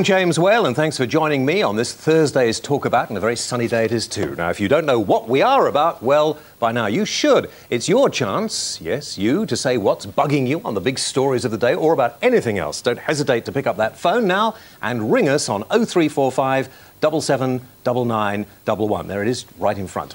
I'm James Whale, and thanks for joining me on this Thursday's Talk About, and a very sunny day it is too. Now, if you don't know what we are about, well, by now you should. It's your chance, yes, you, to say what's bugging you on the big stories of the day or about anything else. Don't hesitate to pick up that phone now and ring us on 0345 779911. There it is, right in front.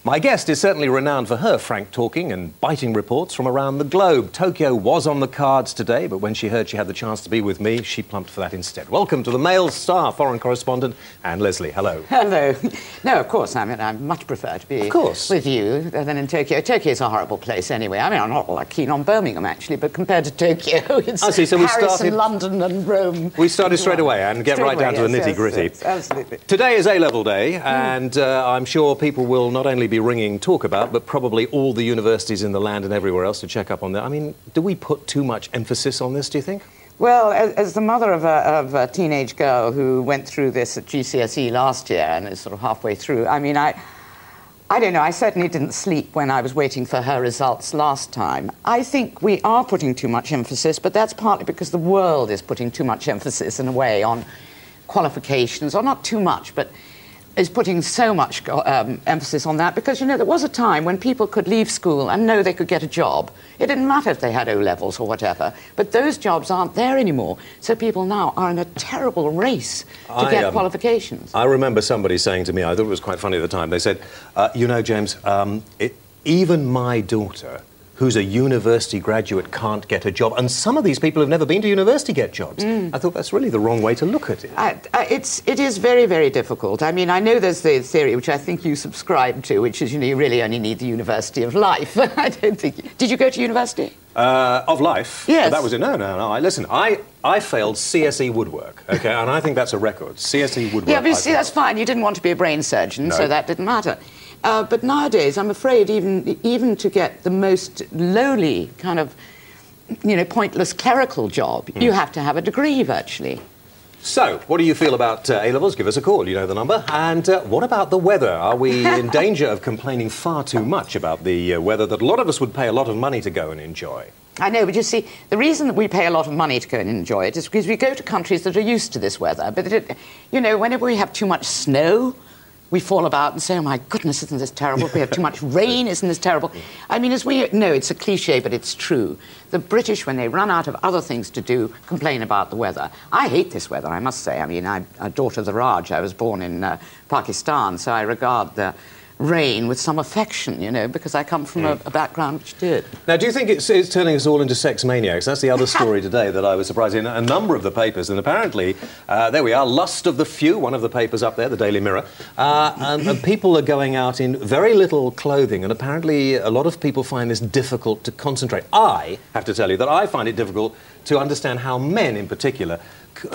My guest is certainly renowned for her frank talking and biting reports from around the globe. Tokyo was on the cards today, but when she heard she had the chance to be with me, she plumped for that instead. Welcome to the Mail Star foreign correspondent, Anne Leslie. Hello. Hello. No, of course, I mean, I much prefer to be with you than in Tokyo. Tokyo is a horrible place anyway. I mean, I'm not all that keen on Birmingham, actually, but compared to Tokyo, it's Paris and London and Rome. We started straight away and get right down to the nitty-gritty. Yes, absolutely. Today is A-Level Day, and I'm sure people will not only be ringing Talk About, but probably all the universities in the land and everywhere else to check up on that. I mean, do we put too much emphasis on this, do you think? Well, as the mother of a teenage girl who went through this at GCSE last year and is sort of halfway through, I mean, I don't know, I certainly didn't sleep when I was waiting for her results last time. I think we are putting too much emphasis, but that's partly because the world is putting too much emphasis, in a way, on qualifications, or not too much, but is putting so much emphasis on that because, you know, there was a time when people could leave school and know they could get a job. It didn't matter if they had O-levels or whatever, but those jobs aren't there anymore. So people now are in a terrible race to get qualifications. I remember somebody saying to me, I thought it was quite funny at the time, they said, you know, James, even my daughter, who's a university graduate, can't get a job. And some of these people have never been to university get jobs. I thought that's really the wrong way to look at it. It is very, very difficult. I mean, I know there's the theory, which I think you subscribe to, which is, you know, you really only need the University of Life. I don't think... Did you go to university? Of Life? Yes. But that was it. No. Listen, I failed CSE woodwork, OK? And I think that's a record. CSE woodwork. Yeah, but you see, that's fine. You didn't want to be a brain surgeon, so that didn't matter. But nowadays, I'm afraid even to get the most lowly kind of, you know, pointless clerical job, you have to have a degree, virtually. So, what do you feel about A-levels? Give us a call, you know the number. And what about the weather? Are we in danger of complaining far too much about the weather that a lot of us would pay a lot of money to go and enjoy? I know, but you see, the reason that we pay a lot of money to go and enjoy it is because we go to countries that are used to this weather. But, you know, whenever we have too much snow, we fall about and say, oh, my goodness, isn't this terrible? We have too much rain, isn't this terrible? I mean, as we know, it's a cliché, but it's true. The British, when they run out of other things to do, complain about the weather. I hate this weather, I must say. I mean, I'm a daughter of the Raj. I was born in Pakistan, so I regard the rain with some affection, you know, because I come from a background which did. Now, do you think it's turning us all into sex maniacs? That's the other story today that I was surprised in a number of the papers, and apparently, there we are, Lust of the Few, one of the papers up there, the Daily Mirror, and people are going out in very little clothing, and apparently a lot of people find this difficult to concentrate. I have to tell you that I find it difficult to understand how men, in particular,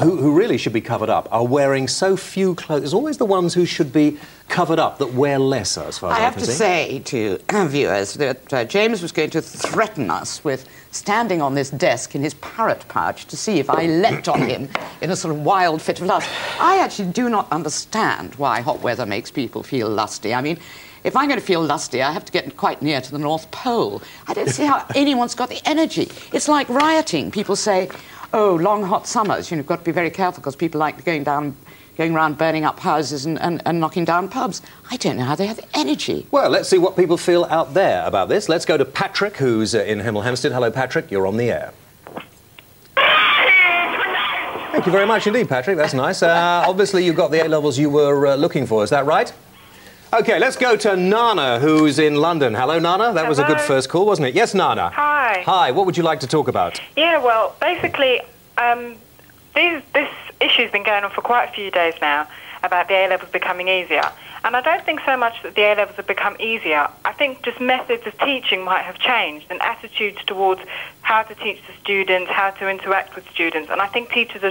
who really should be covered up, are wearing so few clothes. It's always the ones who should be covered up that wear less, as far as I have to say to viewers that James was going to threaten us with standing on this desk in his parrot pouch to see if I leapt on him in a sort of wild fit of lust. I actually do not understand why hot weather makes people feel lusty. I mean, if I'm going to feel lusty, I have to get quite near to the North Pole. I don't see how anyone's got the energy. It's like rioting. People say, oh, long, hot summers, you know, you've got to be very careful because people like going around burning up houses and knocking down pubs. I don't know how they have the energy. Well, let's see what people feel out there about this. Let's go to Patrick, who's in Hemel Hempstead. Hello, Patrick. You're on the air. Thank you very much indeed, Patrick. That's nice. Obviously, you got the A-levels you were looking for. Is that right? OK, let's go to Nana, who's in London. Hello, Nana. That was a good first call, wasn't it? Yes, Nana. Hi. Hi. What would you like to talk about? Yeah, well, basically, this issue's been going on for quite a few days now about the A-levels becoming easier. And I don't think so much that the A-levels have become easier. I think just methods of teaching might have changed and attitudes towards how to teach the students, how to interact with students. And I think teachers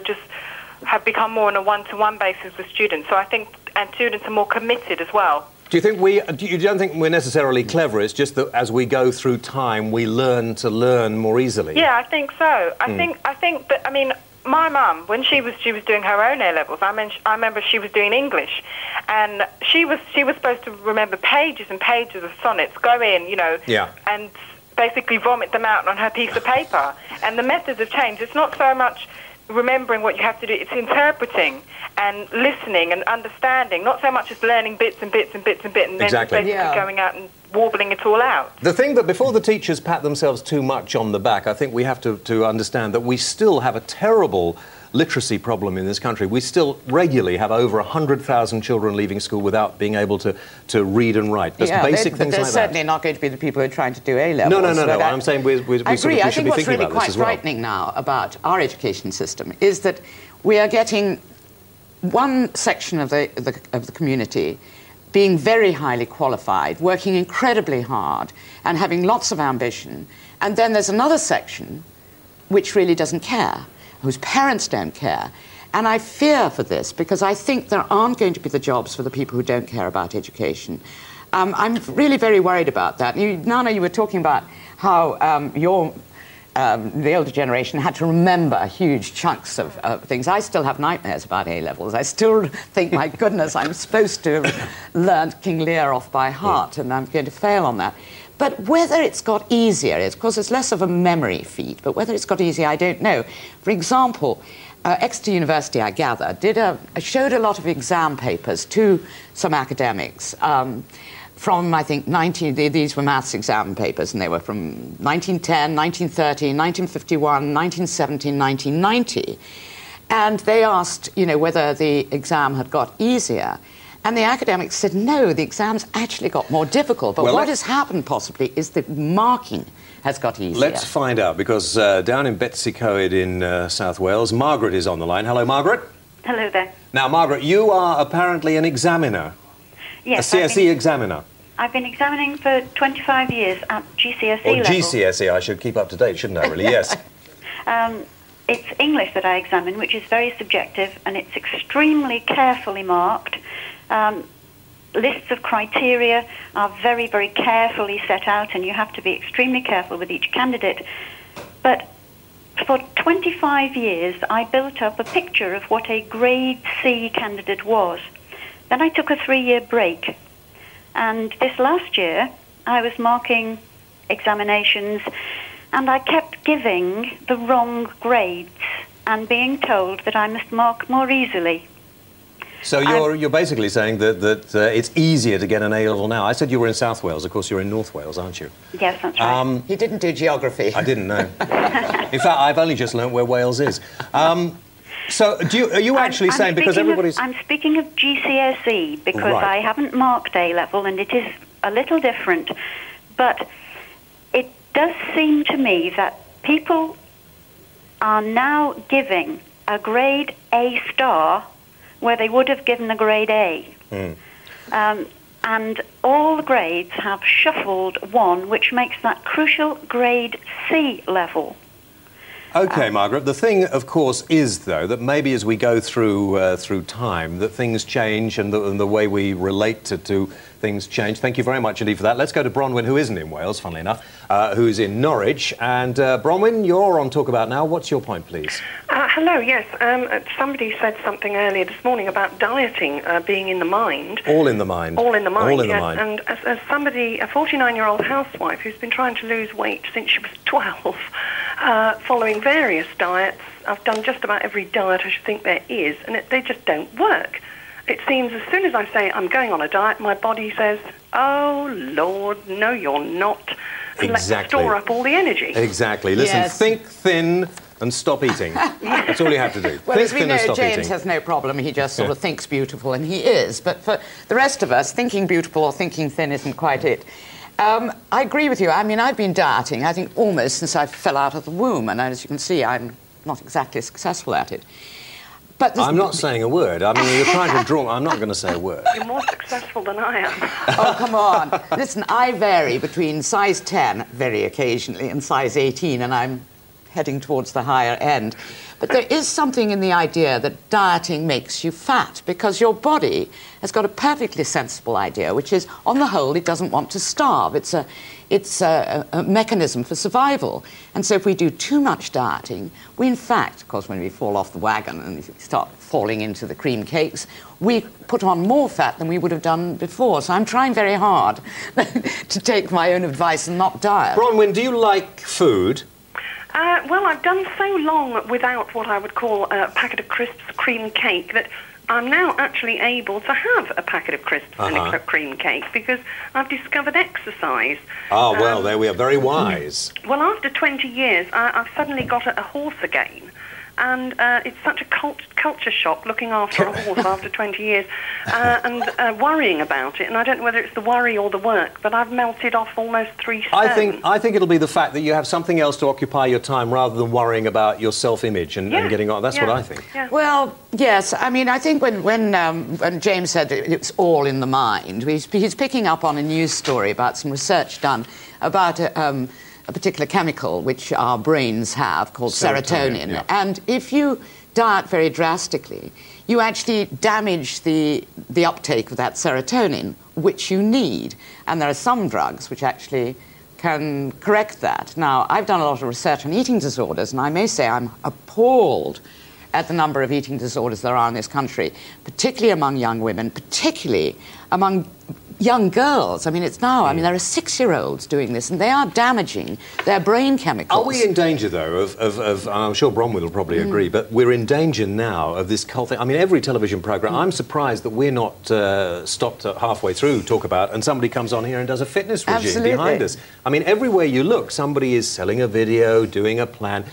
have become more on a one-to-one basis with students. So I think, and students are more committed as well. Do you think you don't think we're necessarily clever? It's just that as we go through time, we learn to learn more easily. Yeah, I think so. I think that, I mean, my mum, when she was doing her own A-levels, I remember she was doing English, and she was supposed to remember pages and pages of sonnets, go in, you know, and basically vomit them out on her piece of paper. And the methods have changed. It's not so much remembering what you have to do. It's interpreting and listening and understanding, not so much as learning bits and bits and bits and bits and then basically going out and warbling it all out. The thing that before the teachers pat themselves too much on the back, I think we have to understand that we still have a terrible literacy problem in this country. We still regularly have over 100,000 children leaving school without being able to read and write. Just basic things like that. They're certainly not going to be the people who are trying to do A-levels. No. I'm saying we should be thinking about this as well. I think what's really quite frightening now about our education system is that we are getting one section of the community being very highly qualified, working incredibly hard, and having lots of ambition. And then there's another section which really doesn't care, whose parents don't care. And I fear for this because I think there aren't going to be the jobs for the people who don't care about education. I'm really very worried about that. Nana, you were talking about how the older generation had to remember huge chunks of things. I still have nightmares about A-levels. I still think, my goodness, I'm supposed to have learned King Lear off by heart, and I'm going to fail on that. But whether it's got easier, of course, it's less of a memory feat, but whether it's got easier, I don't know. For example, Exeter University, I gather, showed a lot of exam papers to some academics from, I think, these were maths exam papers, and they were from 1910, 1930, 1951, 1917, 1990. And they asked, whether the exam had got easier. And the academics said, no, the exams actually got more difficult. But what has happened, possibly, is that marking has got easier. Let's find out, because down in Betsy Coed in South Wales, Margaret is on the line. Hello, Margaret. Hello there. Now, Margaret, you are apparently an examiner. Yes. A CSE examiner. I've been examining for 25 years at GCSE or level. GCSE, I should keep up to date, shouldn't I, really? Yes. It's English that I examine, which is very subjective, and it's extremely carefully marked. Lists of criteria are very, very carefully set out, and you have to be extremely careful with each candidate. But for 25 years, I built up a picture of what a grade C candidate was. Then I took a 3-year break. And this last year, I was marking examinations, and I kept giving the wrong grades and being told that I must mark more easily. So you're basically saying that it's easier to get an A-level now. I said you were in South Wales. Of course, you're in North Wales, aren't you? Yes, that's right. He didn't do geography. I didn't know. In fact, I've only just learnt where Wales is. So are you actually saying, because everybody's... I'm speaking of GCSE, because I haven't marked A-level, and it is a little different. But it does seem to me that people are now giving a grade A star where they would have given a grade A. And all the grades have shuffled one, which makes that crucial grade C level. OK, Margaret, the thing, of course, is, though, that maybe as we go through time, that things change and the way we relate to things change. Thank you very much indeed for that. Let's go to Bronwyn, who isn't in Wales, funnily enough, who's in Norwich. And Bronwyn, you're on Talk About Now. What's your point, please? Hello, yes. Somebody said something earlier this morning about dieting being in the mind. All in the mind. All in the mind, All in the yes. mind. And as somebody, a 49-year-old housewife who's been trying to lose weight since she was 12, following various diets, I've done just about every diet I should think there is, and they just don't work. It seems as soon as I say I'm going on a diet, my body says, oh, Lord, no, you're not. And let's store up all the energy. Exactly. Listen, think thin and stop eating. That's all you have to do. Well, think as we know, James has no problem. He just sort of thinks beautiful, and he is. But for the rest of us, thinking beautiful or thinking thin isn't quite it. I agree with you. I mean, I've been dieting, I think, almost since I fell out of the womb. And as you can see, I'm not exactly successful at it. But I'm not saying a word. I mean, you're trying to draw... I'm not going to say a word. You're more successful than I am. Oh, come on. Listen, I vary between size 10, very occasionally, and size 18, and I'm heading towards the higher end. But there is something in the idea that dieting makes you fat, because your body has got a perfectly sensible idea, which is, on the whole, it doesn't want to starve. It's a mechanism for survival. And so if we do too much dieting, we, in fact, of course, when we fall off the wagon and we start falling into the cream cakes, we put on more fat than we would have done before. So I'm trying very hard to take my own advice and not diet. Bronwyn, do you like food? Well, I've done so long without what I would call a packet of crisps cream cake that I'm now actually able to have a packet of crisps and a cream cake because I've discovered exercise. Ah, well, there we are. Very wise. Well, after 20 years, I've suddenly got a horse again. And it's such a culture shock looking after a horse after 20 years and worrying about it. And I don't know whether it's the worry or the work, but I've melted off almost 3 stone. I think it'll be the fact that you have something else to occupy your time rather than worrying about your self-image and getting on. That's what I think. Yeah. Well, yes. I mean, I think when James said it's all in the mind, he's picking up on a news story about some research done about a particular chemical which our brains have called serotonin. Yeah. And if you diet very drastically, you actually damage the uptake of that serotonin, which you need. And there are some drugs which actually can correct that. Now, I've done a lot of research on eating disorders, and I may say I'm appalled at the number of eating disorders there are in this country, particularly among young women, particularly among young girls. I mean, there are 6-year-olds doing this, and they are damaging their brain chemicals. Are we in danger, though, of I'm sure Bronwyn will probably agree, but we're in danger now of this cult thing. I mean, every television programme, I'm surprised that we're not stopped halfway through, talk about, and somebody comes on here and does a fitness regime behind us. I mean, everywhere you look, somebody is selling a video, doing a plan.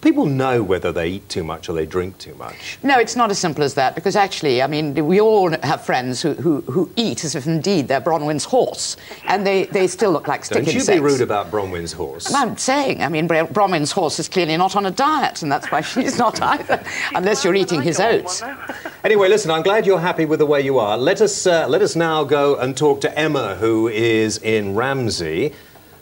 People know whether they eat too much or they drink too much. No, it's not as simple as that, because actually, I mean, we all have friends who eat as if indeed they're Bronwyn's horse, and they still look like stick insects. Don't you be rude about Bronwyn's horse. I'm saying, I mean, Bronwyn's horse is clearly not on a diet, and that's why she's not either, unless you're eating his oats. Anyway, listen, I'm glad you're happy with the way you are. Let us now go and talk to Emma, who is in Ramsey.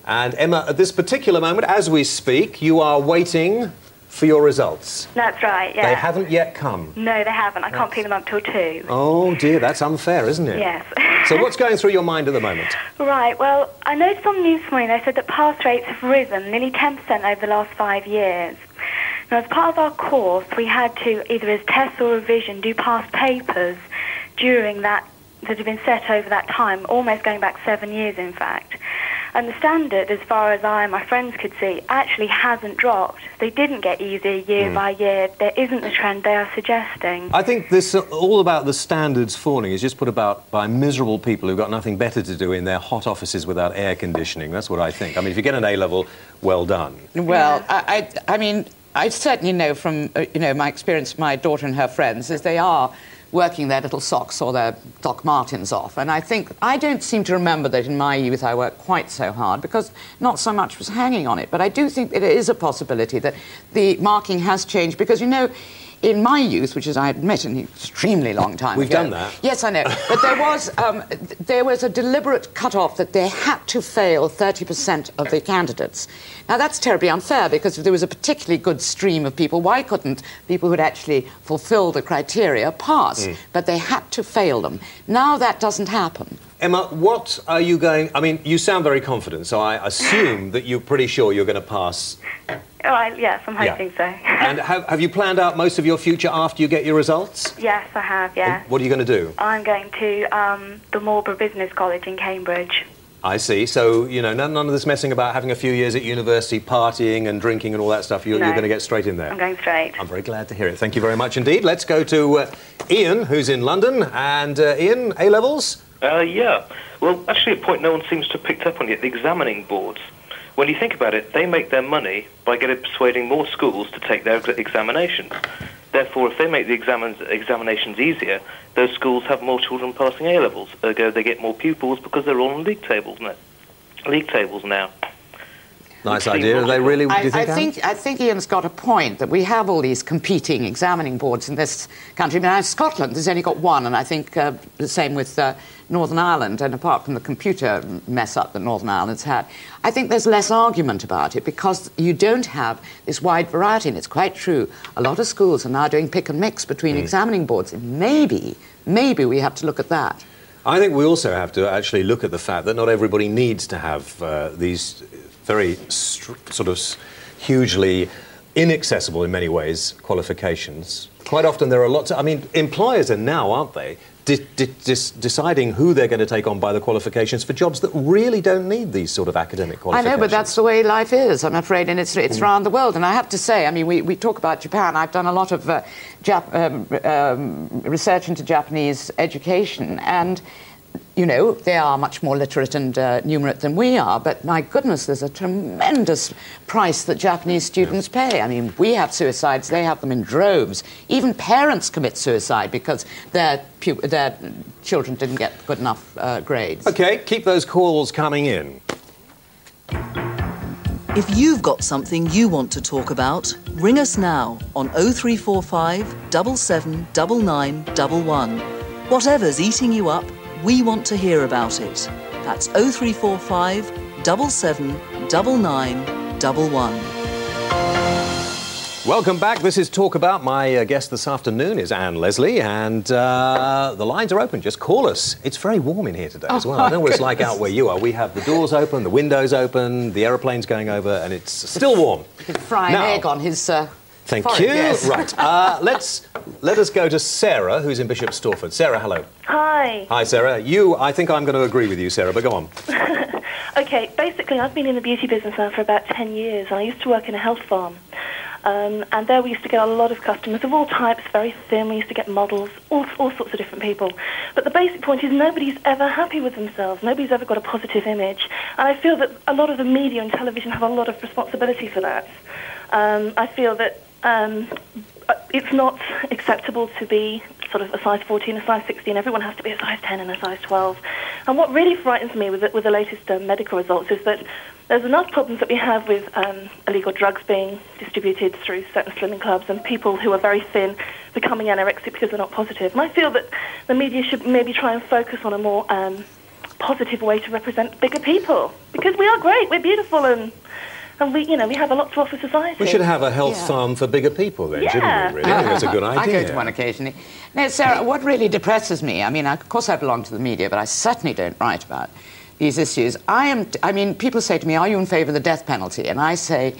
And Emma, at this particular moment, as we speak, you are waiting for your results. That's right, yeah. They haven't yet come. No, they haven't. I can't pick them up till 2. Oh, dear, that's unfair, isn't it? Yes. So what's going through your mind at the moment? Right, well, I noticed on the news this morning they said that pass rates have risen nearly 10% over the last 5 years. Now, as part of our course, we had to, either as test or revision, do past papers during that have been set over that time, almost going back 7 years, in fact. And the standard, as far as I and my friends could see, actually hasn't dropped. They didn't get easier year by year. There isn't the trend they are suggesting. I think this all about the standards falling is just put about by miserable people who've got nothing better to do in their hot offices without air conditioning. That's what I think. I mean, if you get an A-level, well done. Well, I mean, I certainly know from, my experience, my daughter and her friends, is they are working their little socks or their Doc Martens off. And I don't seem to remember that in my youth I worked quite so hard because not so much was hanging on it. But I do think that it is a possibility that the marking has changed because, in my youth, which is, I admit, an extremely long time We've ago... done that. Yes, I know. But there was a deliberate cut-off that they had to fail 30% of the candidates. Now, that's terribly unfair, because if there was a particularly good stream of people, why couldn't people who'd actually fulfilled the criteria pass? But they had to fail them. Now that doesn't happen. Emma, what are you going... I mean, you sound very confident, so I assume that you're pretty sure you're going to pass. Yes, I'm hoping so. And have you planned out most of your future after you get your results? Yes, I have, yeah. What are you going to do? I'm going to the Marlborough Business College in Cambridge. I see. So, none of this messing about having a few years at university, partying and drinking and all that stuff. You're going to get straight in there. I'm going straight. I'm very glad to hear it. Thank you very much indeed. Let's go to Ian, who's in London. And Ian, A-levels? Yeah. Well, actually, a point no one seems to have picked up on yet, the examining boards. When you think about it, they make their money by persuading more schools to take their examinations. Therefore, if they make the examinations easier, those schools have more children passing A-levels. Ergo, they get more pupils because they're all on league tables now. Nice idea. Are they really? Do you think? I think Ian's got a point that we have all these competing examining boards in this country. I mean, Scotland has only got one, and I think the same with Northern Ireland. And apart from the computer mess up that Northern Ireland's had, I think there's less argument about it because you don't have this wide variety. And it's quite true. A lot of schools are now doing pick and mix between examining boards. And maybe we have to look at that. I think we also have to actually look at the fact that not everybody needs to have these very sort of hugely inaccessible in many ways qualifications. Quite often there are lots of... I mean, employers are now, aren't they, deciding who they're going to take on by the qualifications for jobs that really don't need these sort of academic qualifications. I know, but that's the way life is, I'm afraid, and it's around the world. And I have to say, I mean, we talk about Japan. I've done a lot of research into Japanese education, and you know, they are much more literate and numerate than we are, but my goodness, there's a tremendous price that Japanese students pay. I mean, we have suicides, they have them in droves. Even parents commit suicide because their children didn't get good enough grades. OK, keep those calls coming in. If you've got something you want to talk about, ring us now on 0345 779911. Whatever's eating you up, we want to hear about it. That's 0345 779911. Welcome back. This is Talk About. My guest this afternoon is Anne Leslie, and the lines are open. Just call us. It's very warm in here today as well. I know what it's like out where you are. We have the doors open, the windows open, the aeroplane's going over, and it's still warm. You can fry an egg on his... Thank forehead, you. yes. Right. Let us go to Sarah, who's in Bishop Stortford. Sarah, hello. Hi. Hi, Sarah. I think I'm going to agree with you, Sarah, but go on. Okay, basically, I've been in the beauty business now for about 10 years, and I used to work in a health farm. And there we used to get a lot of customers of all types, very thin. We used to get models, all sorts of different people. But the basic point is nobody's ever happy with themselves. Nobody's ever got a positive image. And I feel that a lot of the media and television have a lot of responsibility for that. I feel that it's not acceptable to be sort of a size 14, a size 16. Everyone has to be a size 10 and a size 12. And what really frightens me with the latest medical results is that there's enough problems that we have with illegal drugs being distributed through certain slimming clubs and people who are very thin becoming anorexic because they're not positive. And I feel that the media should maybe try and focus on a more positive way to represent bigger people, because we are great, we're beautiful, and we have a lot to offer society. We should have a health farm for bigger people then, shouldn't we, really? I think that's a good idea. I go to one occasionally. Now, Sarah, what really depresses me, I mean, of course I belong to the media, but I certainly don't write about these issues. People say to me, are you in favour of the death penalty? And I say,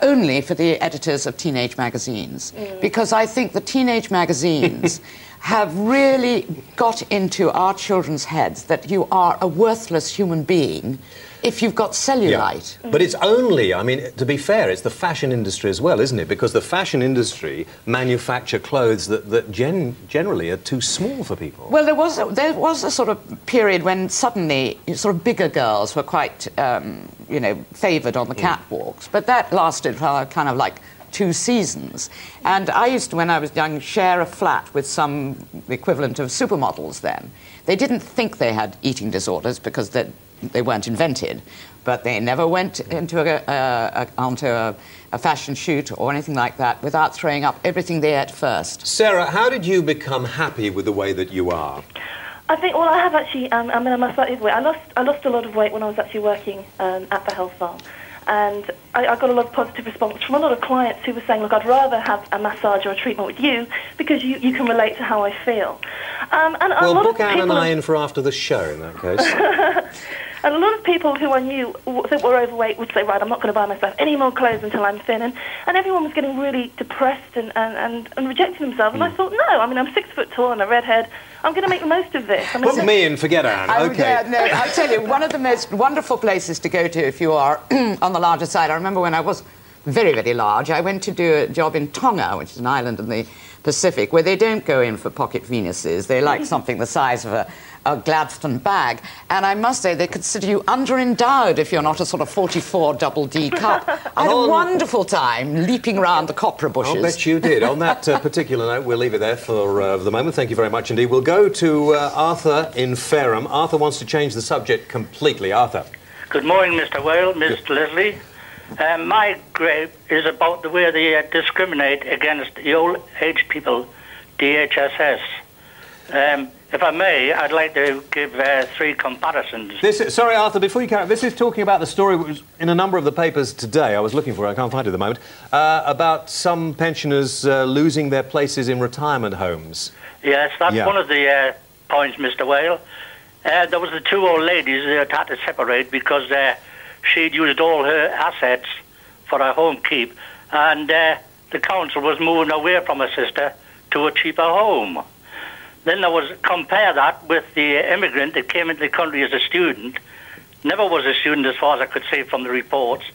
only for the editors of teenage magazines, because I think the teenage magazines have really got into our children's heads that you are a worthless human being if you've got cellulite. Yeah. But it's only, I mean, to be fair, it's the fashion industry as well, isn't it? Because the fashion industry manufacture clothes that generally are too small for people. Well, there was a sort of period when suddenly sort of bigger girls were quite, favoured on the catwalks, but that lasted for kind of like 2 seasons. And I used to, when I was young, share a flat with some equivalent of supermodels then. They didn't think they had eating disorders because they weren't invented, but they never went into onto a fashion shoot or anything like that without throwing up everything they ate first. Sarah, how did you become happy with the way that you are? I think, well, I have actually, I'm slightly overweight. I lost a lot of weight when I was actually working at the health farm. And I got a lot of positive response from a lot of clients who were saying, look, I'd rather have a massage or a treatment with you because you can relate to how I feel. Well, book Anne and I in for after the show in that case. And a lot of people who I knew that were overweight would say, right, I'm not going to buy myself any more clothes until I'm thin. And everyone was getting really depressed and rejecting themselves. And I thought, no, I mean, I'm 6 foot tall and a redhead. I'm going to make the most of this. Book me in, forget Anne. OK. I'll tell you, one of the most wonderful places to go to if you are on the larger side. I remember when I was very, very large, I went to do a job in Tonga, which is an island in the Pacific, where they don't go in for pocket Venuses. They like something the size of a Gladstone bag. And I must say, they consider you under-endowed if you're not a sort of 44 double D cup. I had a wonderful time leaping around the copra bushes. I'll bet you did. On that particular note, we'll leave it there for the moment. Thank you very much indeed. We'll go to Arthur in Fareham. Arthur wants to change the subject completely. Arthur. Good morning, Mr. Whale, Miss Leslie. My gripe is about the way they discriminate against the old-age people, DHSS. If I may, I'd like to give 3 comparisons. Sorry, Arthur, before you carry on, this is talking about the story which was in a number of the papers today. I was looking for it, I can't find it at the moment, about some pensioners losing their places in retirement homes. Yes, that's one of the points, Mr. Whale. There was the 2 old ladies that had to separate because she'd used all her assets for her home keep, and the the council was moving away from a sister to a cheaper home. Then there was, compare that with the immigrant that came into the country as a student, never was a student as far as I could see from the reports,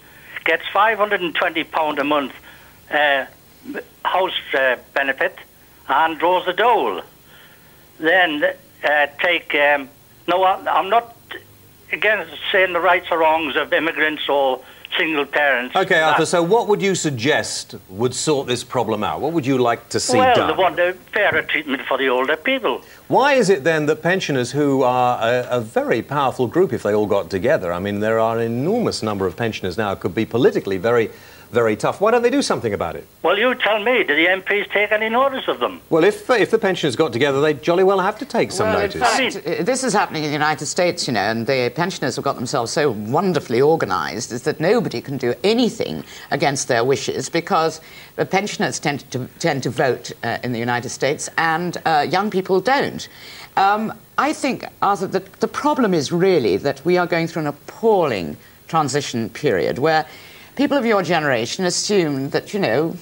gets £520 a month house benefit and draws the dole. Then no, I'm not against saying the rights or wrongs of immigrants or single parents. OK, Arthur, so what would you suggest would sort this problem out? What would you like to see done? Well, they want a fairer treatment for the older people. Why is it then that pensioners, who are a very powerful group if they all got together, I mean, there are an enormous number of pensioners now, could be politically very, very tough. Why don't they do something about it? Well, you tell me, do the MPs take any notice of them? Well, if the pensioners got together, they jolly well have to take some notice. In fact, this is happening in the United States, you know, and the pensioners have got themselves so wonderfully organised is that nobody can do anything against their wishes, because the pensioners tend to vote in the United States, and young people don't. I think, Arthur, that the problem is really that we are going through an appalling transition period where people of your generation assumed that, you know,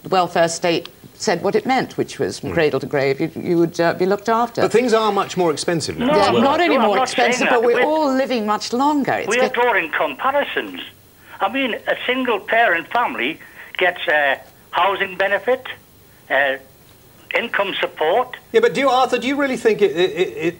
the welfare state said what it meant, which was from cradle to grave, you would be looked after. But things are much more expensive now. They're not only more expensive, but we're all living much longer. We are drawing comparisons. I mean, a single-parent family gets a housing benefit, income support. Yeah, but Arthur, do you really think it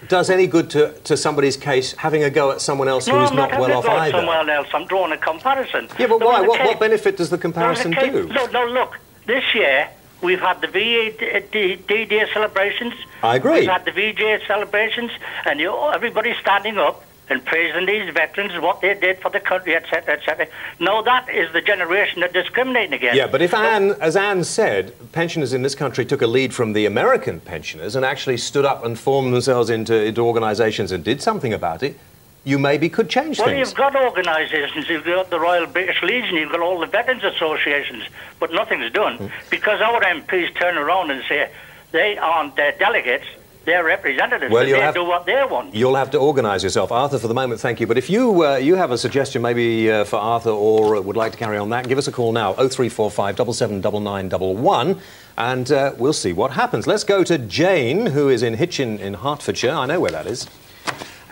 does any good to somebody's case having a go at someone else who's not well off either? Someone else. I'm drawing a comparison. Yeah, but why? What benefit does the comparison do? Look. This year we've had the D-Day celebrations. I agree. We've had the VJ celebrations, and everybody's standing up and praising these veterans, what they did for the country, etc., etc. No, that is the generation they're discriminating against. Yeah, but if as Anne said, pensioners in this country took a lead from the American pensioners and actually stood up and formed themselves into organisations and did something about it, you maybe could change things. Well, you've got organisations, you've got the Royal British Legion, you've got all the veterans associations, but nothing's done because our MPs turn around and say they aren't their delegates, they're representatives, well, they do what they want. You'll have to organise yourself. Arthur, for the moment, thank you. But if you have a suggestion maybe for Arthur or would like to carry on that, give us a call now, 0345 779911, and we'll see what happens. Let's go to Jane, who is in Hitchin in Hertfordshire. I know where that is.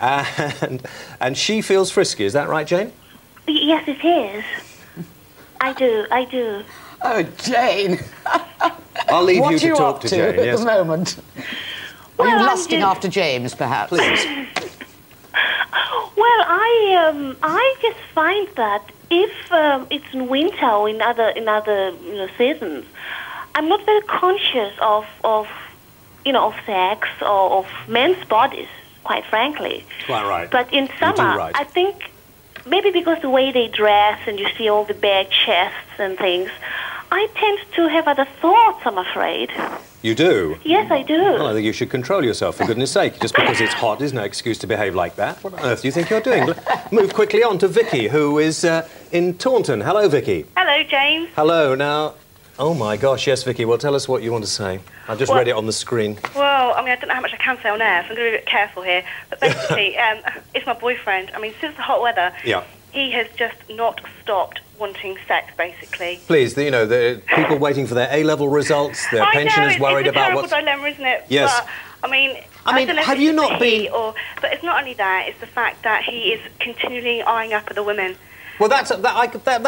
And she feels frisky. Is that right, Jane? Yes, it is. I do. Oh, Jane. I'll leave you to talk to Jane. At the moment? Are you lusting after James, perhaps? Please. Well, I just find that if it's in winter or in other seasons, I'm not very conscious of sex or of men's bodies, quite frankly. Quite right. But in summer, I think maybe because the way they dress and you see all the bare chests and things, I tend to have other thoughts, I'm afraid. You do? Yes, I do. Well, I think you should control yourself, for goodness sake. Just because it's hot is no excuse to behave like that. What on earth do you think you're doing? Move quickly on to Vicky, who is in Taunton. Hello, Vicky. Hello, James. Hello. Now, oh, my gosh, yes, Vicky. Well, tell us what you want to say. I just read it on the screen. Well, I mean, I don't know how much I can say on air, so I'm going to be a bit careful here. But basically, it's my boyfriend. I mean, since the hot weather, he has just not stopped wanting sex, basically. Please, the people waiting for their A-level results, their pensioners worried about what's... It's a terrible dilemma, isn't it? Yes. But, I mean, I don't know have you not been... But it's not only that, it's the fact that he is continually eyeing up other women. Well, that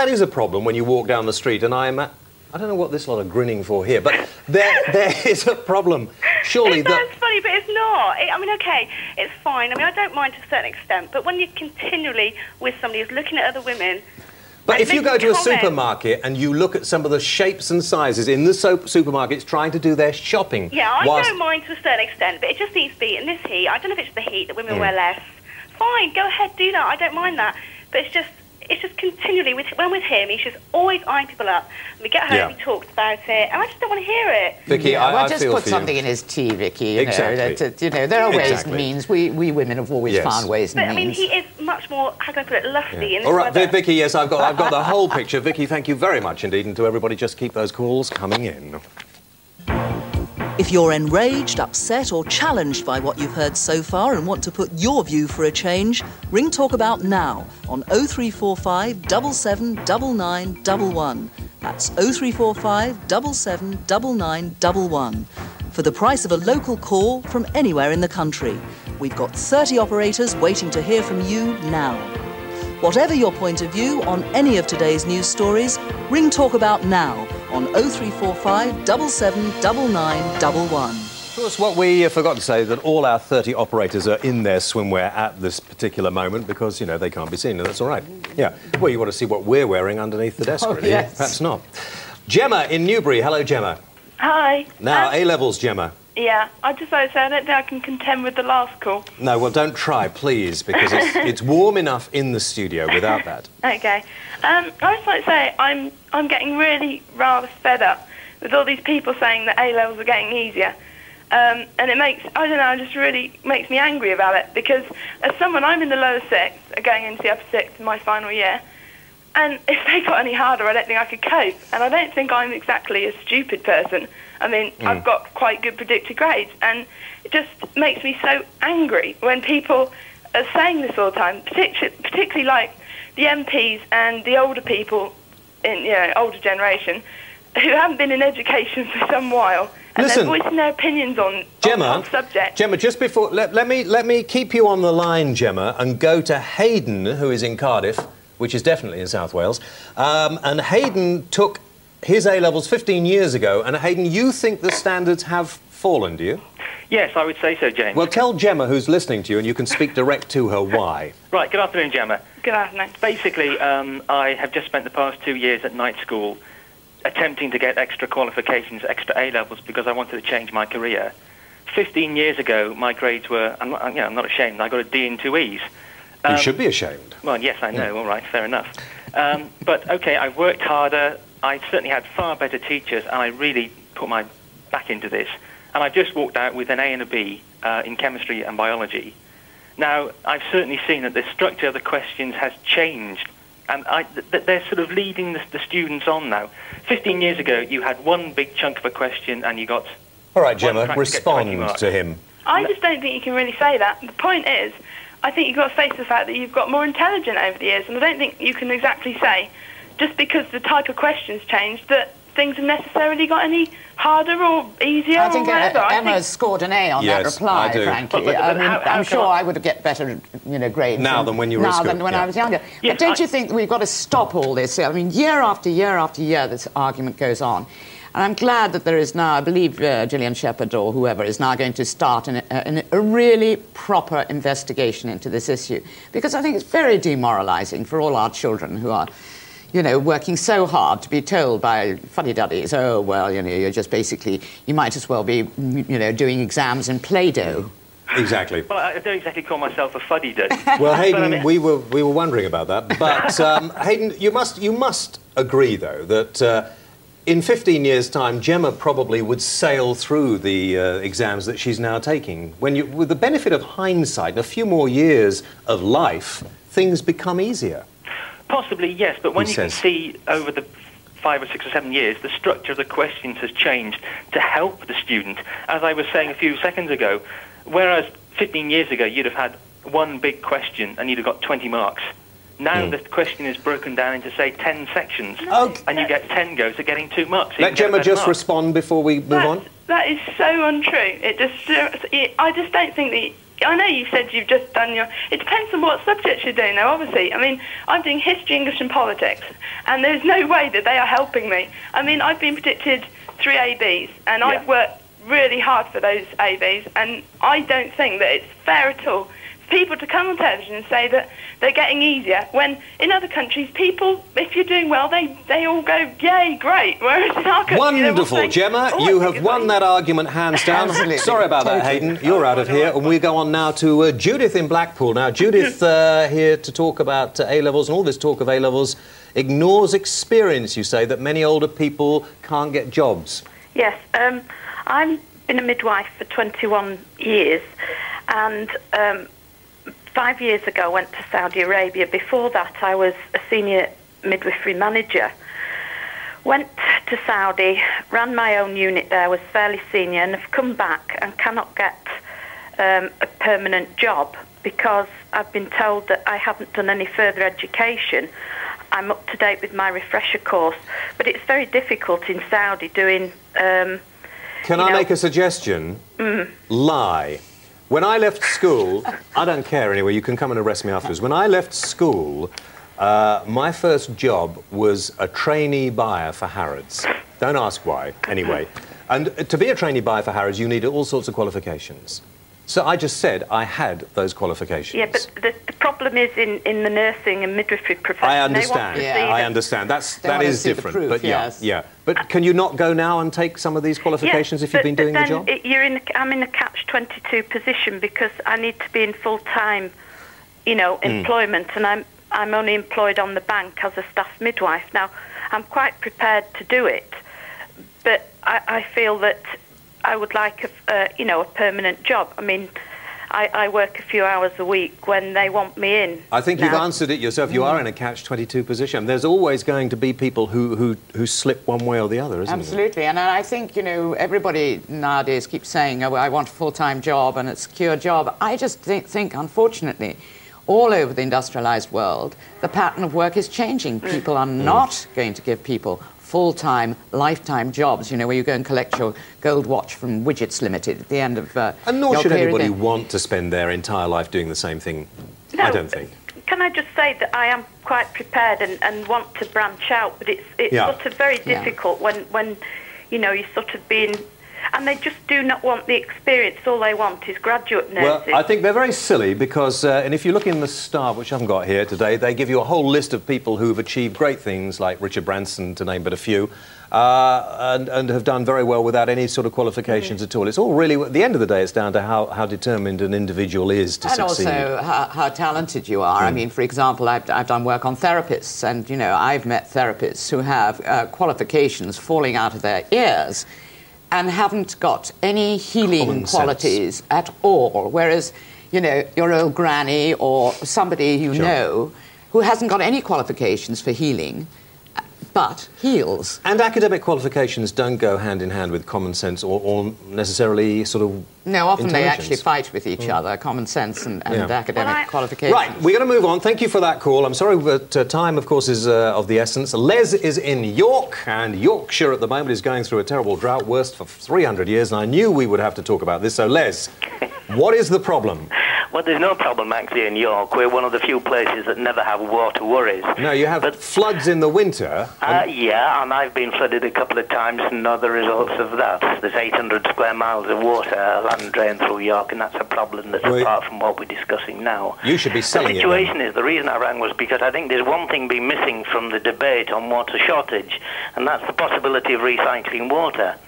is a problem when you walk down the street, and I don't know what this lot are grinning for here, but there is a problem. Surely it sounds funny, but it's not. I mean, OK, it's fine. I mean, I don't mind to a certain extent, but when you're continually with somebody who's looking at other women... But if you go to a supermarket and you look at some of the shapes and sizes in the supermarkets trying to do their shopping... Yeah, I don't mind to a certain extent, but it just needs to be in this heat. I don't know if it's the heat that women wear less. Fine, go ahead, do that. I don't mind that. But it's just continually, when with him, he's just always eyeing people up. We get home, he talks about it, and I just don't want to hear it. Vicky, I just feel put for something you. in his tea, Vicky. Exactly. There are ways and means. We women have always found ways and means. But, I mean, he is much more, how can I put it, lusty in this All right, weather. Vicky, yes, I've got the whole picture. Vicky, thank you very much indeed, and to everybody, just keep those calls coming in. If you're enraged, upset or challenged by what you've heard so far and want to put your view for a change, ring Talk About now on 0345 779911. That's 0345 77 9911 for the price of a local call from anywhere in the country. We've got 30 operators waiting to hear from you now. Whatever your point of view on any of today's news stories, ring Talk About now on 0345 77 9911. Of course, what we forgot to say, that all our 30 operators are in their swimwear at this particular moment because, you know, they can't be seen, and that's all right. Yeah. Well, you want to see what we're wearing underneath the desk, really? Yes. Perhaps not. Gemma in Newbury. Hello, Gemma. Hi. Now, A-levels, Gemma. Yeah, I just like to say I don't think I can contend with the last call. No, well, don't try, please, because it's warm enough in the studio without that. Okay. I just like to say I'm getting really rather fed up with all these people saying that A-levels are getting easier. And it makes, I don't know, it just really makes me angry about it, because as someone, I'm in the lower sixth, going into the upper sixth in my final year, and if they got any harder, I don't think I could cope. And I don't think I'm exactly a stupid person. I mean, I've got quite good predicted grades, and it just makes me so angry when people are saying this all the time, particularly like the MPs and the older people in, you know, older generation, who haven't been in education for some while. And Listen, they're voicing their opinions on subjects. Gemma, just before, let me keep you on the line, Gemma, and go to Hayden, who is in Cardiff, which is definitely in South Wales. And Hayden took his A-levels 15 years ago. And Hayden, you think the standards have fallen, do you? Yes, I would say so, James. Well, tell Gemma, who's listening to you, and you can speak direct to her, why. Right, good afternoon, Gemma. Good afternoon. Basically, I have just spent the past 2 years at night school attempting to get extra qualifications, extra A-levels, because I wanted to change my career. 15 years ago, my grades were, I'm not ashamed, I got a D in 2 E's. You should be ashamed. Well, yes, I know, all right, fair enough. But, OK, I worked harder, I certainly had far better teachers, and I really put my back into this. And I just walked out with an A and a B in chemistry and biology. Now, I've certainly seen that the structure of the questions has changed, and they're sort of leading the students on now. 15 years ago, you had one big chunk of a question and you got... All right, Gemma, respond to him. I just don't think you can really say that. The point is, I think you've got to face the fact that you've got more intelligent over the years, and I don't think you can exactly say, just because the type of questions changed, that things have necessarily got any harder or easier I think or whatever. Emma's scored an A on that reply, frankly. But I mean, I'm sure I would get better, grades now than when you were at school. Now than when I was younger. Yes, but don't you think we've got to stop all this? I mean, year after year after year, this argument goes on. And I'm glad that there is now, I believe Gillian Shepherd or whoever is now going to start a really proper investigation into this issue. Because I think it's very demoralising for all our children who are, working so hard to be told by fuddy-duddies, oh, well, you're just basically, you might as well be, doing exams in Play-Doh. Exactly. Well, I don't exactly call myself a fuddy-duddy. Well, Hayden, we were wondering about that. But, Hayden, you must agree, though, that in 15 years' time, Gemma probably would sail through the exams that she's now taking. With the benefit of hindsight and a few more years of life, things become easier. Possibly, yes, but when you can see over the 5 or 6 or 7 years, the structure of the questions has changed to help the student. As I was saying a few seconds ago, whereas 15 years ago you'd have had one big question and you'd have got 20 marks. Now the question is broken down into, say, 10 sections, and you get 10 goes at getting 2 marks. So let Gemma just respond before we move on. That is so untrue. I just don't think that... I know you said you've just done your... It depends on what subjects you're doing, though, obviously. I mean, I'm doing history, English and politics, and there's no way that they are helping me. I mean, I've been predicted 3 ABs, and I've worked really hard for those ABs, and I don't think that it's fair at all for people to come on television and say that they're getting easier, when in other countries, people, if you're doing well, they all go, yay, great, whereas in our country... Wonderful, Gemma, you have won that argument hands down. Sorry about that, Hayden. You're out of here, and we go on now to Judith in Blackpool. Now, Judith, here to talk about A-levels, and all this talk of A-levels ignores experience, you say, that many older people can't get jobs. Yes, I've been a midwife for 21 years, and 5 years ago I went to Saudi Arabia. Before that I was a senior midwifery manager. Went to Saudi, ran my own unit there, was fairly senior, and have come back and cannot get a permanent job because I've been told that I haven't done any further education. I'm up to date with my refresher course, but it's very difficult in Saudi doing. Can I make a suggestion? Lie. When I left school, I don't care anyway, you can come and arrest me afterwards. When I left school, my first job was a trainee buyer for Harrods. Don't ask why, anyway. And to be a trainee buyer for Harrods, you need all sorts of qualifications. So I just said I had those qualifications. Yeah, but the problem is in the nursing and midwifery profession. I understand. I understand. That is different. Proof, but yes. yeah. But can you not go now and take some of these qualifications if you've been doing the job? I'm in a catch-22 position because I need to be in full-time, employment, and I'm only employed on the bank as a staff midwife. Now, I'm quite prepared to do it, but I feel that I would like a permanent job. I mean, I work a few hours a week when they want me in. I think you've answered it yourself. You are in a catch-22 position. There's always going to be people who slip one way or the other, isn't Absolutely. And I think, everybody nowadays keeps saying, oh, I want a full-time job and a secure job. I just think, unfortunately, all over the industrialized world, the pattern of work is changing. People are not going to give people full-time, lifetime jobs, where you go and collect your gold watch from Widgets Limited at the end of And nor should anybody want to spend their entire life doing the same thing, No, I don't think. Can I just say that I am quite prepared and want to branch out, but it's sort of very difficult when you're sort of being... And they just do not want the experience. All they want is graduate nurses. Well, I think they're very silly because, and if you look in the Star, which I haven't got here today, they give you a whole list of people who've achieved great things, like Richard Branson, to name but a few, and have done very well without any sort of qualifications at all. It's all really, at the end of the day, it's down to how determined an individual is to succeed. And also how talented you are. I mean, for example, I've done work on therapists, and, I've met therapists who have qualifications falling out of their ears and haven't got any healing qualities at all. Whereas, your old granny or somebody you know who hasn't got any qualifications for healing, but heals. And academic qualifications don't go hand in hand with common sense or necessarily sort of No, often they actually fight with each other, common sense and academic qualifications. Right, we're going to move on. Thank you for that call. I'm sorry, but time, of course, is of the essence. Les is in York, and Yorkshire at the moment is going through a terrible drought, worst for 300 years, and I knew we would have to talk about this. So, Les, what is the problem? Well, there's no problem actually in York. We're one of the few places that never have water worries. No, you have floods in the winter. Yeah, and I've been flooded a couple of times and know the results of that. There's 800 square miles of water, land drain through York, and that's a problem that's apart from what we're discussing now. You should be selling it. The situation is, the reason I rang was because I think there's one thing being missing from the debate on water shortage, and that's the possibility of recycling water.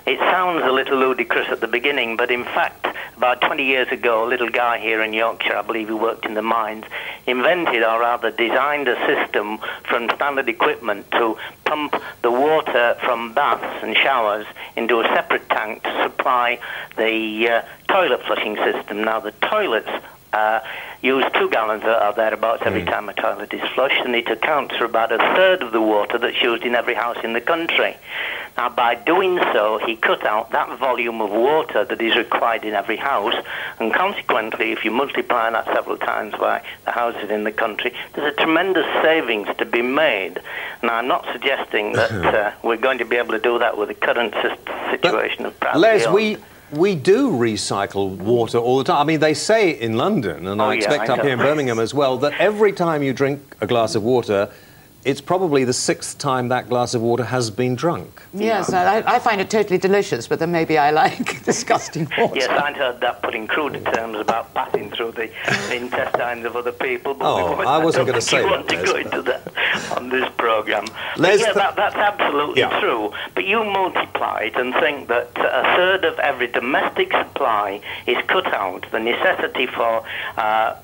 It sounds a little ludicrous at the beginning, but in fact, about 20 years ago, a little guy here in Yorkshire, I believe who worked in the mines, invented, or rather designed, a system from standard equipment to pump the water from baths and showers into a separate tank to supply the toilet flushing system. Now, the toilets use 2 gallons or thereabouts every time a toilet is flushed, and it accounts for about a third of the water that's used in every house in the country. Now, by doing so, he cut out that volume of water that is required in every house, and consequently, if you multiply that several times by the houses in the country, there's a tremendous savings to be made. Now, I'm not suggesting that we're going to be able to do that with the current situation of privately Les, we do recycle water all the time. I mean, they say in London, and I expect up here in Birmingham as well, that every time you drink a glass of water, it's probably the 6th time that glass of water has been drunk. Yes, I find it totally delicious, but then maybe I like disgusting water. Yes, I'd heard that put in cruder terms about passing through the intestines of other people. But I wasn't going to say that. I don't think you want to go into that on this programme. Les, that's absolutely true. But you multiply it and think that a third of every domestic supply is cut out. The necessity for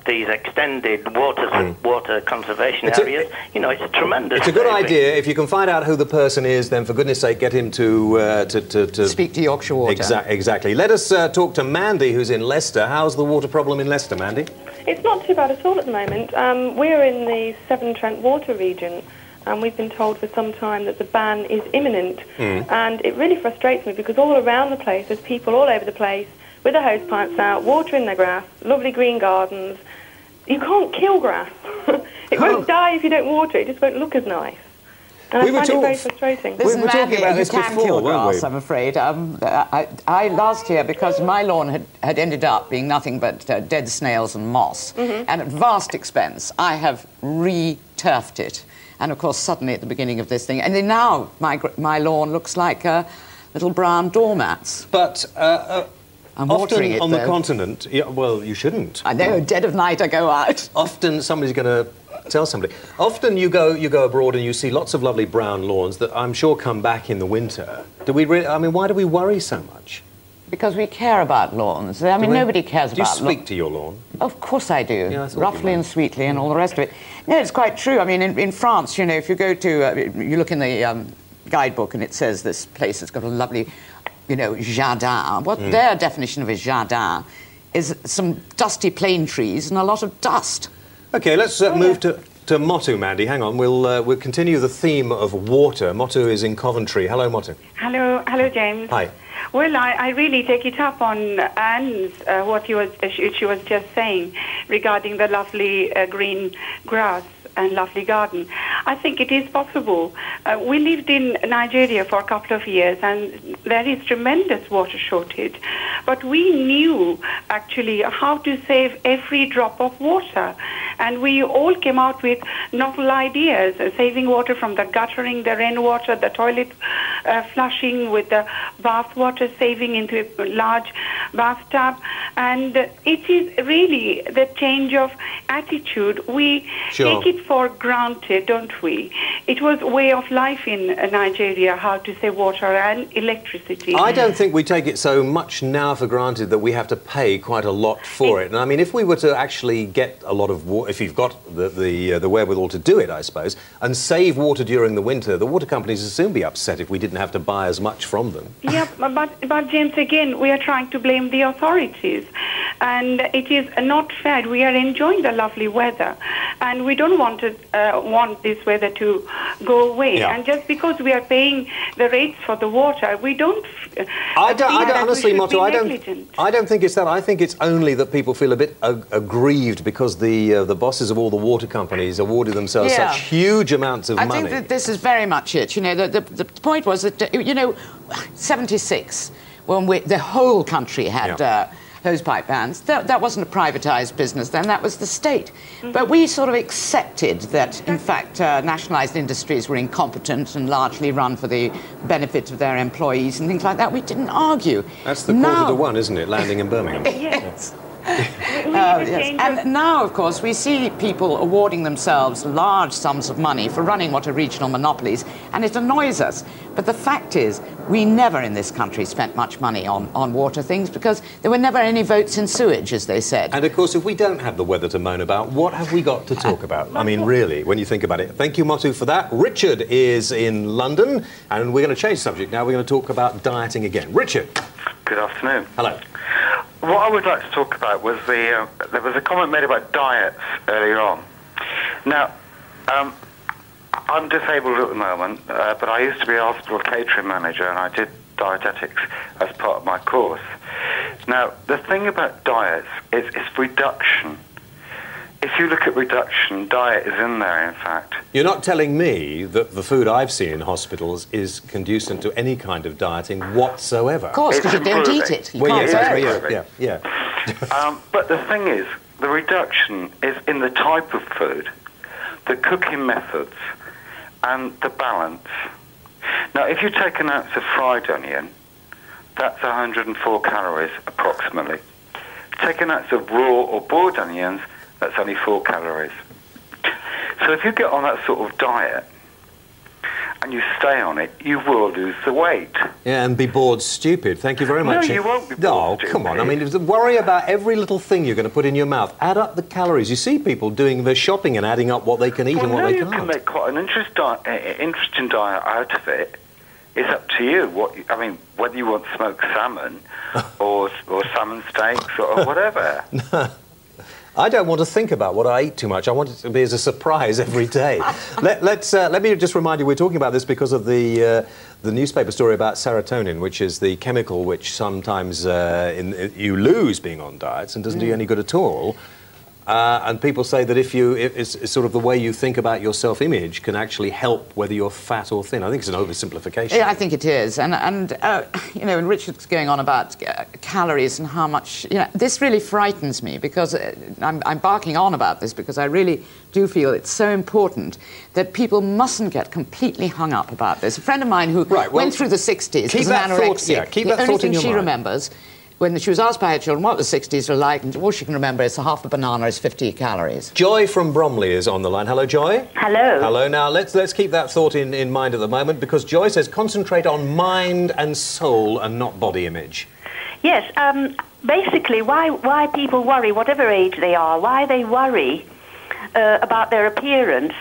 these extended water conservation areas, it's a tremendous It's a good idea. If you can find out who the person is, then for goodness sake, get him to speak to Yorkshire Water. Exactly. Let us talk to Mandy, who's in Leicester. How's the water problem in Leicester, Mandy? It's not too bad at all at the moment. We're in the Severn Trent water region, and we've been told for some time that the ban is imminent. And it really frustrates me because all around the place, there's people all over the place with their hose pipes out, watering their grass, lovely green gardens. You can't kill grass. It won't die if you don't water it. It just won't look as nice. And I find it very frustrating. Listen, we were talking about this you can before, kill weren't grass, we? I'm afraid. I last year, because my lawn had ended up being nothing but dead snails and moss, and at vast expense, I have re-turfed it. And of course, suddenly at the beginning of this thing, and then now my lawn looks like little brown doormats. But I'm watering often it, on the though. continent, well, you shouldn't. I know, dead of night I go out. Often somebody's going to tell somebody. Often you go abroad and you see lots of lovely brown lawns that I'm sure come back in the winter. Do we really? I mean, why do we worry so much? Because we care about lawns. I mean, nobody cares about. Do you speak to your lawn? Of course I do. Yeah, I thought you roughly might. and sweetly and all the rest of it. No, it's quite true. I mean, in France, you know, if you go to, you look in the guidebook and it says this place has got a lovely, you know, jardin. What their definition of a jardin is some dusty plane trees and a lot of dust. Okay, let's move to Motu, Mandy. Hang on, we'll continue the theme of water. Motu is in Coventry. Hello, Motu. Hello, James. Hi. Well, I really take it up on Anne's, what she was just saying regarding the lovely green grass and lovely garden. I think it is possible. We lived in Nigeria for a couple of years, and there is tremendous water shortage. But we knew, actually, how to save every drop of water. And we all came out with novel ideas, saving water from the guttering, the rainwater, the toilet flushing with the bath water, saving into a large bathtub. And it is really the change of attitude. We take it for granted, don't we? It was a way of life in Nigeria, how to save water and electricity. I don't think we take it so much now for granted that we have to pay quite a lot for it. And I mean, if we were to actually get a lot of water, if you've got the wherewithal to do it, I suppose, and save water during the winter, the water companies would soon be upset if we didn't have to buy as much from them. Yeah, but James, again, we are trying to blame the authorities. And it is not fair. We are enjoying the lovely weather. And we don't want this weather to go away. Yeah. And just because we are paying the rates for the water, we don't... I don't honestly, Motu, I don't think it's that. I think it's only that people feel a bit aggrieved because the bosses of all the water companies awarded themselves such huge amounts of money. I think that this is very much it. You know, the point was that, you know, 76, when the whole country had hosepipe bans, that wasn't a privatised business then, that was the state. But we sort of accepted that, in fact, nationalised industries were incompetent and largely run for the benefit of their employees and things like that. We didn't argue. That's the quarter to one, isn't it, landing in Birmingham? Yes. Yes. And now, of course, we see people awarding themselves large sums of money for running what are regional monopolies, and it annoys us. But the fact is, we never in this country spent much money on water things because there were never any votes in sewage, as they said. And, of course, if we don't have the weather to moan about, what have we got to talk about? I mean, really, when you think about it. Thank you, Motu, for that. Richard is in London, and we're going to change subject now. We're going to talk about dieting again. Richard. Good afternoon. Hello. What I would like to talk about was there was a comment made about diets earlier on. Now, I'm disabled at the moment, but I used to be a hospital catering manager and I did dietetics as part of my course. Now, the thing about diets is it's reduction. If you look at reduction, diet is in there, in fact. You're not telling me that the food I've seen in hospitals is conducive to any kind of dieting whatsoever. Of course, because you don't eat it. You can't bear it. Yeah. But the thing is, the reduction is in the type of food, the cooking methods, and the balance. Now, if you take an ounce of fried onion, that's 104 calories approximately. Take an ounce of raw or boiled onions, that's only 4 calories. So if you get on that sort of diet and you stay on it, you will lose the weight. Yeah, and be bored stupid. Thank you very much. No, you won't be bored stupid. Come on. I mean, worry about every little thing you're going to put in your mouth. Add up the calories. You see people doing their shopping and adding up what they can eat and what they can't. You can make quite an interesting diet out of it. It's up to you. Whether you want smoked salmon or salmon steaks or whatever. I don't want to think about what I eat too much. I want it to be as a surprise every day. Let me just remind you, we're talking about this because of the newspaper story about serotonin, which is the chemical which sometimes you lose being on diets and doesn't do you any good at all. And people say that it's sort of the way you think about your self-image can actually help whether you're fat or thin. I think it's an oversimplification. Yeah, I think it is. And you know, and Richard's going on about calories and how much, you know, this really frightens me because I'm barking on about this because I really do feel it's so important that people mustn't get completely hung up about this. A friend of mine who went through the 60s as an anorexic. Keep that thought in your mind. The only thing she remembers, when she was asked by her children what the 60s were like, and all she can remember is half a banana is 50 calories. Joy from Bromley is on the line. Hello, Joy. Hello. Hello. Now, let's keep that thought in mind at the moment, because Joy says concentrate on mind and soul and not body image. Yes, basically why people worry, whatever age they are, why they worry about their appearance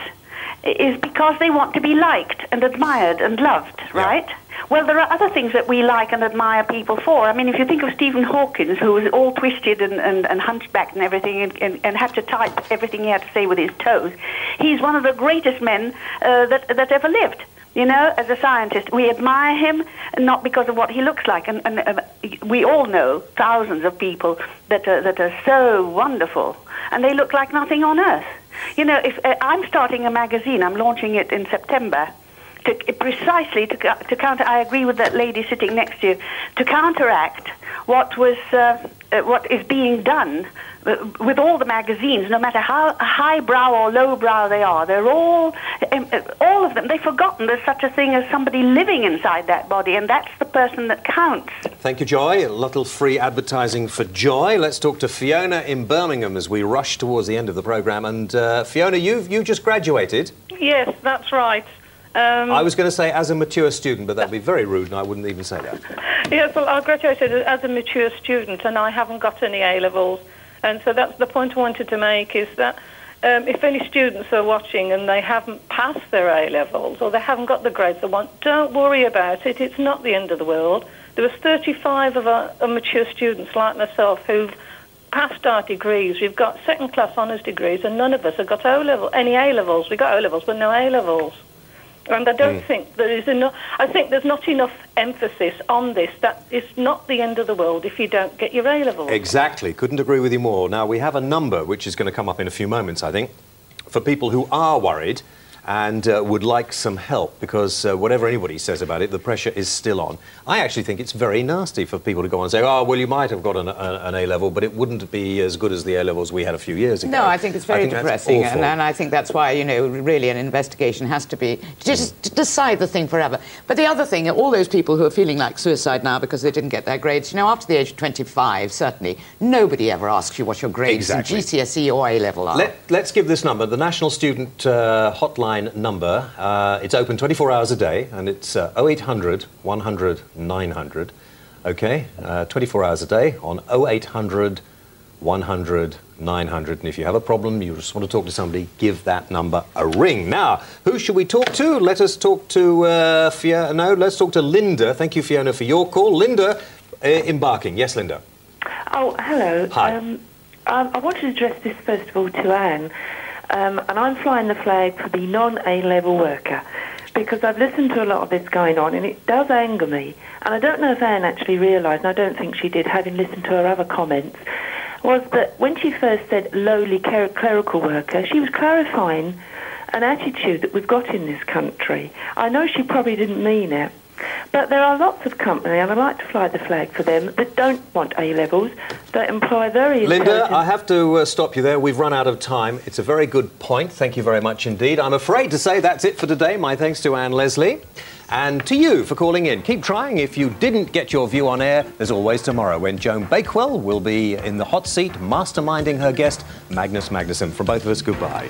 is because they want to be liked and admired and loved, right? Yeah. Well, there are other things that we like and admire people for. I mean, if you think of Stephen Hawking, who was all twisted and hunchbacked and everything and had to type everything he had to say with his toes, he's one of the greatest men that ever lived. You know, as a scientist, we admire him not because of what he looks like. And we all know thousands of people that are so wonderful, and they look like nothing on earth. You know, if I'm starting a magazine, I'm launching it in September, precisely to counter. I agree with that lady sitting next to you, to counteract what is being done with all the magazines, no matter how highbrow or lowbrow they are. They're all of them. They've forgotten there's such a thing as somebody living inside that body, and that's the person that counts. Thank you, Joy. A little free advertising for Joy. Let's talk to Fiona in Birmingham as we rush towards the end of the programme. And Fiona, you just graduated. Yes, that's right. I was going to say as a mature student, but that would be very rude, and I wouldn't even say that. Yes, well, I graduated as a mature student, and I haven't got any A-levels. And so that's the point I wanted to make, is that if any students are watching and they haven't passed their A-levels or they haven't got the grades they want, don't worry about it. It's not the end of the world. There was 35 of our mature students like myself who've passed our degrees. We've got second-class honours degrees, and none of us have got any A-levels. We got O-levels, but no A-levels. And I don't think there is enough. I think there's not enough emphasis on this. That it's not the end of the world if you don't get your A-levels. Exactly. Couldn't agree with you more. Now, we have a number which is going to come up in a few moments, I think, for people who are worried and would like some help, because whatever anybody says about it, the pressure is still on. I actually think it's very nasty for people to go and say, oh, well, you might have got an A-level, but it wouldn't be as good as the A-levels we had a few years ago. No, I think it's very depressing, and I think that's why, you know, really an investigation has to be, just to decide the thing forever. But the other thing, all those people who are feeling like suicide now because they didn't get their grades, you know, after the age of 25, certainly, nobody ever asks you what your grades in GCSE or A-level are. Let's give this number, the National Student Hotline number. It's open 24 hours a day, and it's 0800 100 900. Okay, 24 hours a day on 0800 100 900. And if you have a problem, you just want to talk to somebody, give that number a ring. Now, who should we talk to? Let us talk to Fiona. No, let's talk to Linda. Thank you, Fiona, for your call. Linda, embarking. Yes, Linda. Oh, hello. Hi. I wanted to address this first of all to Anne. And I'm flying the flag for the non-A-level worker, because I've listened to a lot of this going on, and it does anger me. And I don't know if Anne actually realised, and I don't think she did, having listened to her other comments, was that when she first said lowly clerical worker, she was clarifying an attitude that we've got in this country. I know she probably didn't mean it, but there are lots of companies, and I'd like to fly the flag for them, that don't want A-levels, that employ very Linda, I have to stop you there. We've run out of time. It's a very good point. Thank you very much indeed. I'm afraid to say that's it for today. My thanks to Anne Leslie. And to you for calling in. Keep trying. If you didn't get your view on air, there's always tomorrow when Joan Bakewell will be in the hot seat masterminding her guest, Magnus Magnusson. From both of us, goodbye.